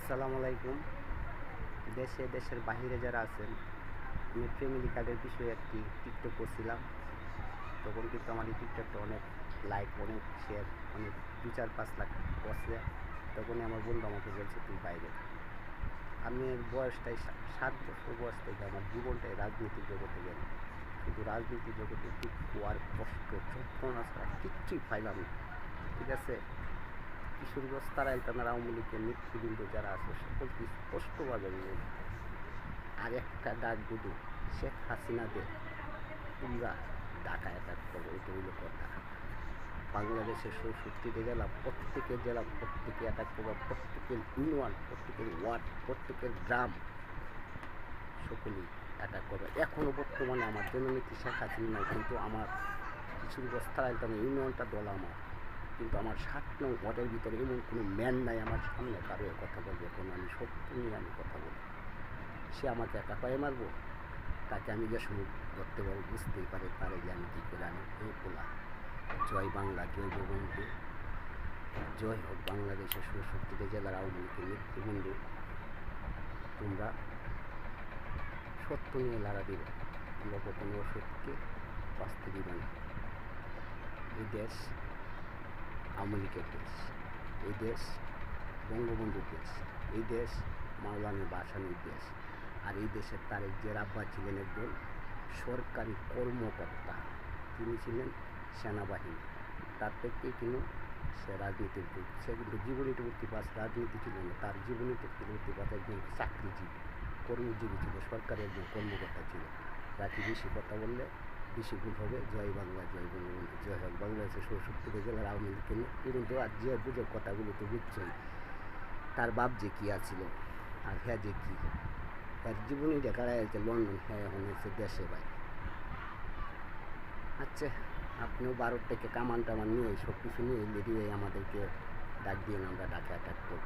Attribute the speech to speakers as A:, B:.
A: আসসালামু আলাইকুম। দেশে দেশের বাহিরে যারা আছেন, আমি ফ্যামিলি কার্ডের বিষয়ে একটি টিকটক করছিলাম। তখন কিন্তু আমার এই টিকটকটা অনেক লাইক, অনেক শেয়ার, অনেক 2-4-5 লাখ করছে। তখনই আমার বন্ধু আমাকে বলছে তুই বাইরে। আমি বয়সটাই 7 বছর বয়স থেকে আমার জীবনটাই রাজনীতির জগতে গেল। শুধু রাজনীতির জগতে দুঃখ আর কষ্ট, যন্ত্রণা ছাড়া কিচ্ছুই পাইলাম না। ঠিক আছে, কিশোরগঞ্জ তারাইল থানার আওয়ামী লীগের নেতৃবৃন্দ যারা আছে সকলকে স্পষ্টভাবে বলি, আর একটা ডাক দুদু শেখ হাসিনাদের তোমরা ঢাকা অ্যাটাক করো, এটা হইল কথা। বাংলাদেশের 64টি জেলা, প্রত্যেকের জেলা প্রত্যেকে অ্যাটাক করবো, প্রত্যেকের ইউনিয়ন, প্রত্যেকের ওয়ার্ড, প্রত্যেকের গ্রাম সকলেই অ্যাটাক করবে। এখনও বর্তমানে আমার জননেত্রী শেখ হাসিনা নাই, কিন্তু আমার কিশোরগঞ্জ তারাইল থানা ইউনিয়নটা দল আমার, কিন্তু আমার 7 নং ওয়ার্ডের ভিতরে এমন কোনো ম্যান নাই আমার সামনে কারো কথা বলবে। এখন আমি সত্য নিয়ে আমি কথা বলি, সে আমাকে একা পায়ে মারবো, তাকে আমি যে সময় ধরতে পারবো বুঝতেই পারে পারে যে আমি কী করে। আমি এই বলা, জয় বাংলা, জয় বঙ্গবন্ধু, জয় হোক বাংলাদেশের 64টি জেলার আওয়ামী লীগের নেতৃবৃন্দ। তোমরা সত্য নিয়ে লড়া দিবে, তোমরা কখনো অসত্যকে বাঁচতে দিবে না। এই দেশ আওয়ামী লীগের দেশ, এই দেশ বঙ্গবন্ধুর দেশ, এই দেশ মাওলানা ভাসানীর দেশ। আর এই দেশের তারেক জিয়ার আব্বা ছিলেন একজন সরকারি কর্মকর্তা, তিনি ছিলেন সেনাবাহিনী। তার থেকেই কিন্তু সে রাজনীতির, সে কিন্তু জীবনীটুকু পাস রাজনীতি ছিল না, তার জীবনীটুকু পাস একজন চাকরিজীবী, কর্মজীবী ছিল, সরকারি একজন কর্মকর্তা ছিল। রাখি বেশি কথা বললে বেশি ভুল হবে। জয় বাংলা, জয় বঙ্গবন্ধু, জয় হোক বাংলাদেশের 64টি জেলার আওয়ামী লীগের কিন্তু আর যে বুঝে কথাগুলো তো বুঝছই। তার বাপ যে কী আছিল আর হ্যাঁ যে কী, তার জীবনী দেখা যাচ্ছে লন্ডন, হ্যাঁ এখন হচ্ছে দেশে বাইরে। আচ্ছা, আপনিও ভারত থেকে কামান টামান নিয়ে সব কিছু নিয়ে লেডিয়ে আমাদেরকে ডাক দিয়ে আমরা ঢাকা অ্যাটাক করব।